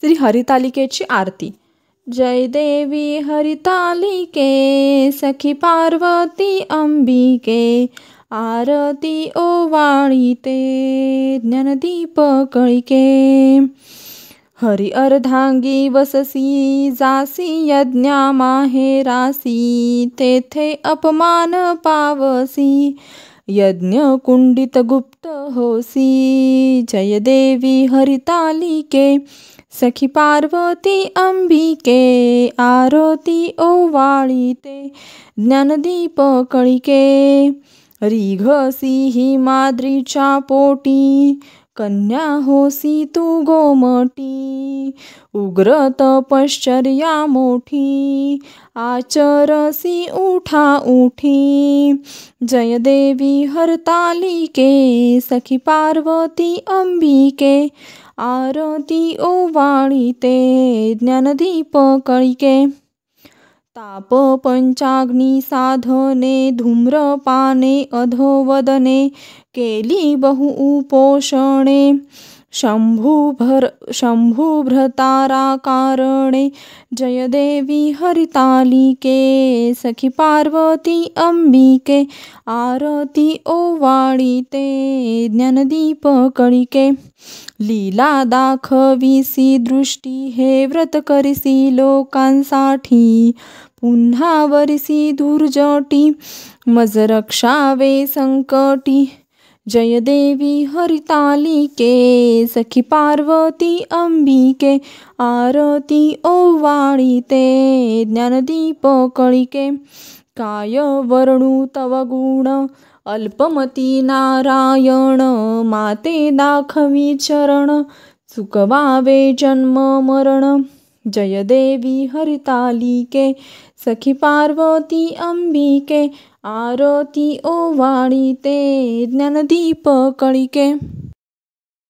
श्री हरितालिकेची आरती। जय देवी हरितालिके सखी पार्वती अंबिके, आरती ओवाळीते ज्ञानदीप कळिके। हरि अर्धांगी वससी जासी यज्ञा माहेरासी, तेथे अपमान पावसी यज्ञ कुंडित गुप्त होसी। जय देवी हरितालिके सखी पार्वती अंबिके, आरती ओवाळीते ज्ञानदीप कळिके। रिघसी हिमाद्रीच्या पोटी, कन्या होसी तू गोमटी। उग्र तपश्चर्या मोठी, आचरसी उठा उठी। जय देवी हरतालिके सखी पार्वती अंबिके, आरती ओवाळीते ज्ञानदीप कळिके। ताप पंचाग्नी साधने, धूम्रपाने अधोवदने, केली बहु उपोषणे। शंभुभ्रतारा कारणे, जय देवी हरितालिके सखी पार्वती अंबिके, आरती ओवाळीते ज्ञानदीप कळिके। लीला दाखविसी दृष्टी, हे व्रत करिसी लोकांसाठी। पुन्हा वरिसी दुर्जटी, मज रक्षावे संकटी। जय देवी हरितालिके सखी पार्वती अंबिके, आरती ओवाळीते ज्ञानदीप कळिके। काय वर्णू तव गुण अल्पमती नारायण, माते दाखवी चरण चुकवावे जन्म मरण। जय देवी हरितालिके सखी पार्वती अंबिके, आरती ओवाळीते ज्ञानदीप कळिके।